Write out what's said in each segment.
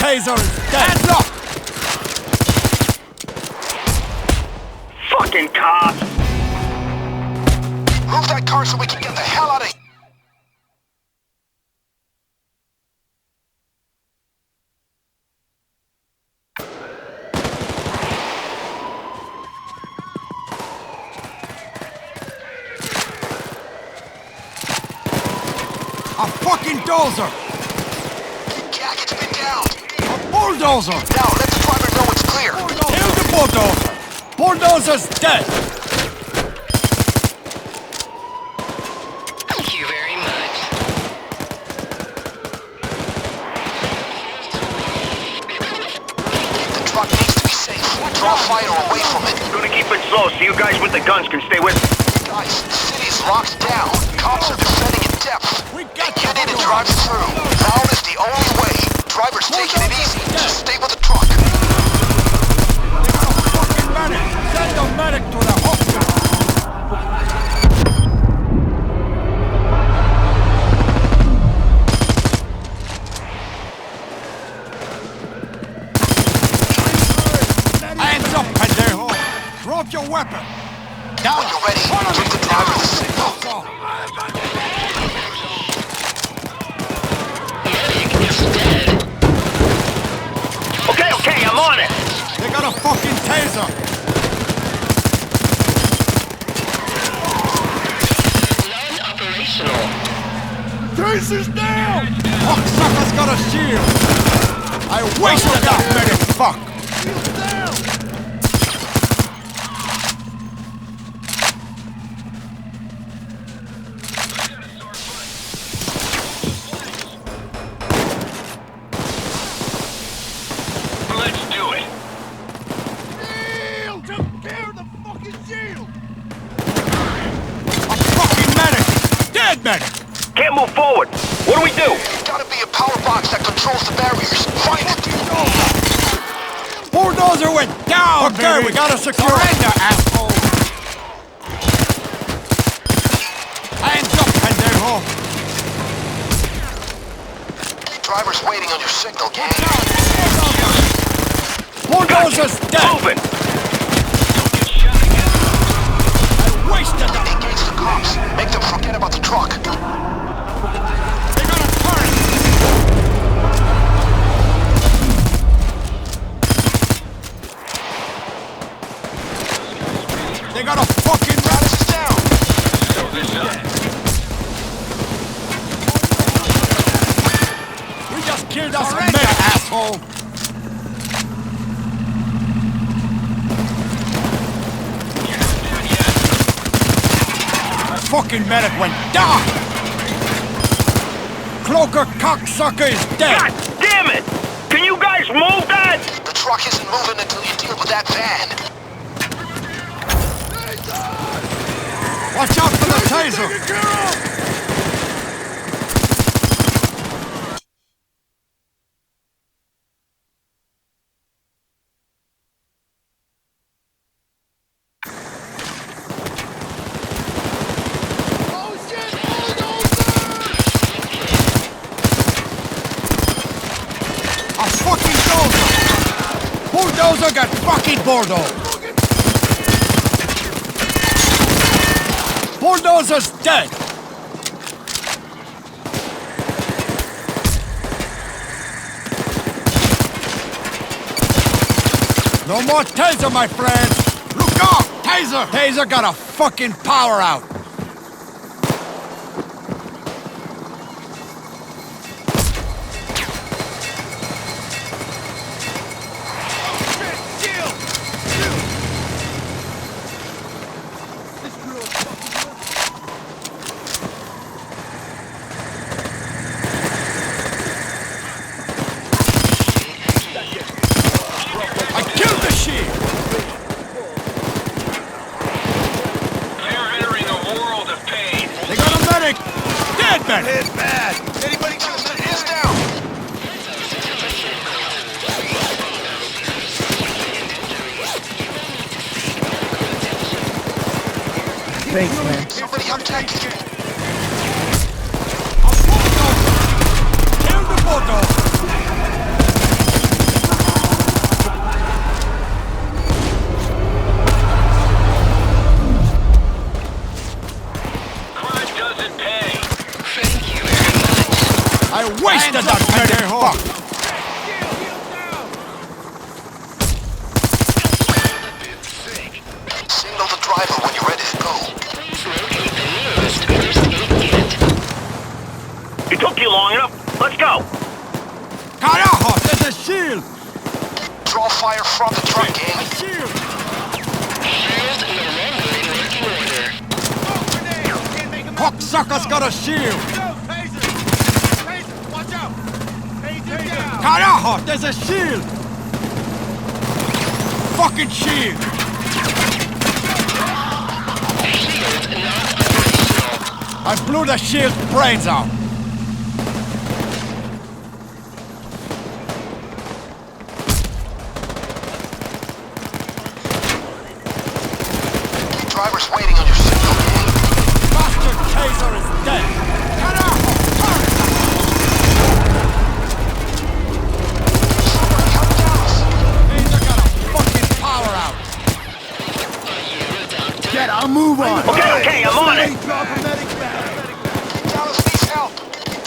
taser is dead. Hands up! Fucking cops! Move that car so we can get the hell out of here! A fucking dozer! Jack, it's been down! A bulldozer! Now, let the driver know it's clear! Kill the bulldozer! Bulldozer's dead! Thank you very much. The truck needs to be safe. Draw fire away from it. I'm gonna keep it slow so you guys with the guns can stay with me. Guys, the city's locked down. Cops are defending in depth. We got You need to drive through. Down is the only way. Driver's taking it easy. Just stay with the truck. Fucking medic! Send the medic to the hospital! Hands up, pendejo! Drop your weapon! Down! When you're ready, give the driver the signal. Medic is dead. Okay, I'm on it! They got a fucking taser! Non-operational. Taser's down! Fucksucker's got a shield! I wasted that medic, fuck! Let's do it! Shield! Take care of the fucking shield! A fucking medic! Dead medic! Can't move forward! What do we do? Gotta be a power box that controls the barriers. Find it! Bulldozer went down! Okay, we gotta secure Surrender, asshole! Hands up, pendejo! Driver's waiting on your signal, gang. Bulldozer's dead! Moving! I wasted that! Engage the cops. Make them forget about the truck. They got a turret! They got a fucking Travis is down. Throw this up. We just killed us a medic, asshole! Fucking medic went down! Cloaker cocksucker is dead! God damn it! Can you guys move that? The truck isn't moving until you deal with that van. Watch out for the taser! A fucking dozer! Bulldozer got fucking bulldozed! Bulldozer's dead! No more taser, my friend! Look out! Taser! Taser got a fucking power out! I killed the shield! You're entering a world of pain. They got a medic! Dead medic! It's bad. Anybody tell us it is down? Thanks, man. Somebody uptake. Kill the bulldozer! driver when you're ready to go. Please locate the nearest first aid kit. It took you long enough. Let's go. Carajo, there's a shield! Draw fire from the truck, A gang. shield! Shield no longer in working order. Cocksucker's got a shield! Watch out! Taser down! Carajo, there's a shield! Fucking shield! Shield not operational. I blew the shield's brains out! Driver's waiting on your signal, gang. Bastard taser is dead! Carajo, hurry! Somebody help Dallas. Taser got a fucking power out! Are you a doctor? Get I'll move on! Okay, I'm on it. Drop a medic back! Dallas needs help.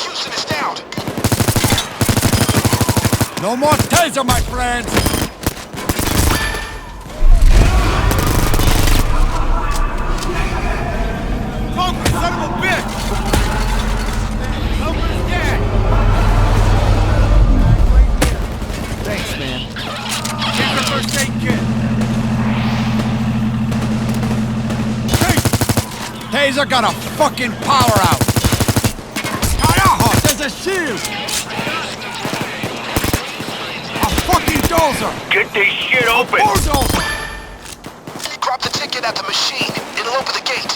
Houston is down. No more taser, my friends! Son of a bitch! Help us get! Thanks, man. Here's the first aid kit. Taser got a fucking power out! Carajo, there's a shield! A fucking dozer! Get this shit open. Bulldozer! Grab the ticket at the machine. It'll open the gate.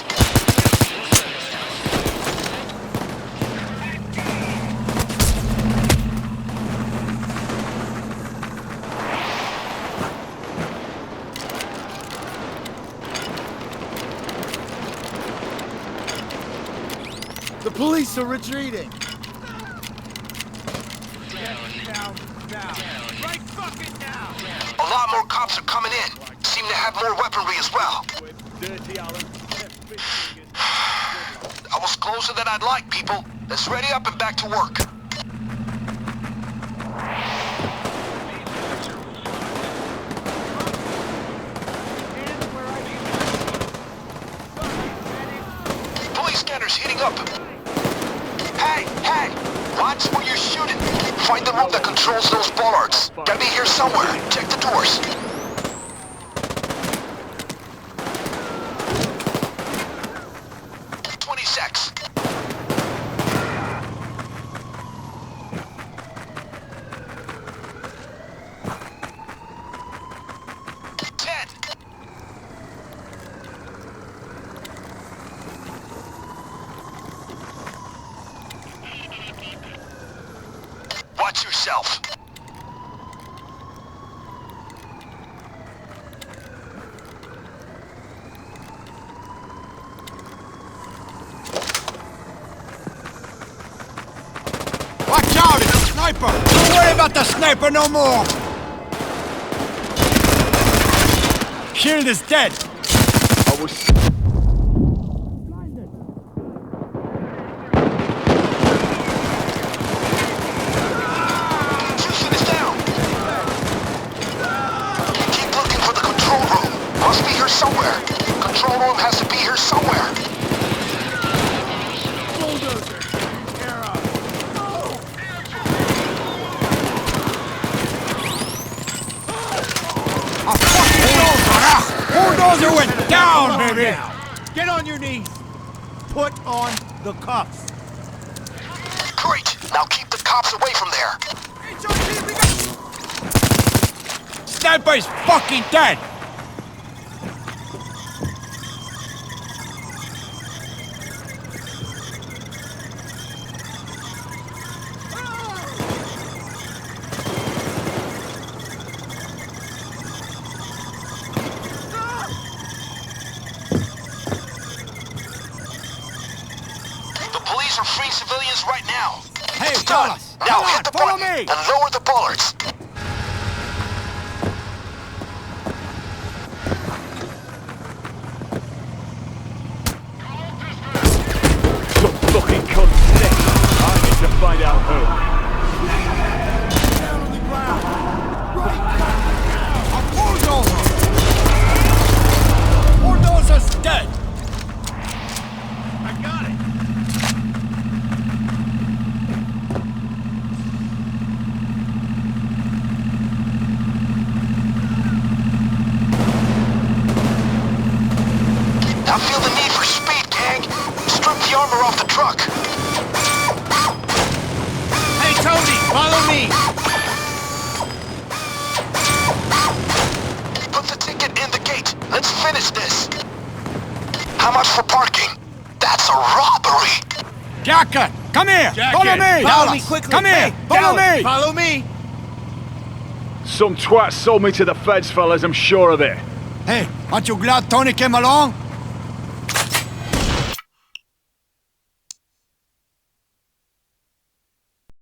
The police are retreating. Down. Right fucking now! A lot more cops are coming in. Seem to have more weaponry as well. I was closer than I'd like, people. Let's ready up and back to work. Police scanners heating up. Hey! Watch where you're shooting. Find the room that controls those bollards. Gotta be here somewhere. Check the doors. Secs. 10. Watch yourself. Watch out, it's a sniper! Don't worry about the sniper no more! Shield is dead! Houston is down. Keep looking for the control room. Must be here somewhere. Control room has to be here somewhere. A fucking bulldozer! Bulldozer went down, baby! Get on your knees. Put on the cuffs. Great. Now keep the cops away from there. Sniper's fucking dead! The police are freeing civilians right now. Hey, It's done. fellas! Now Come hit on, the follow button me! and lower the bollards. Some fucking cunt's next. I need to find out who. Down on the ground. A bulldozer! Bulldozer's I feel the need for speed, gang. Strip the armor off the truck. Hey, Tony, follow me. Put the ticket in the gate. Let's finish this. How much for parking? That's a robbery. Jacket, come here. Jacket, Follow me. follow me Dallas, quickly. come here. Hey, Follow Dallas, me. Follow me. Some twat sold me to the feds, fellas, I'm sure of it. Hey, aren't you glad Tony came along?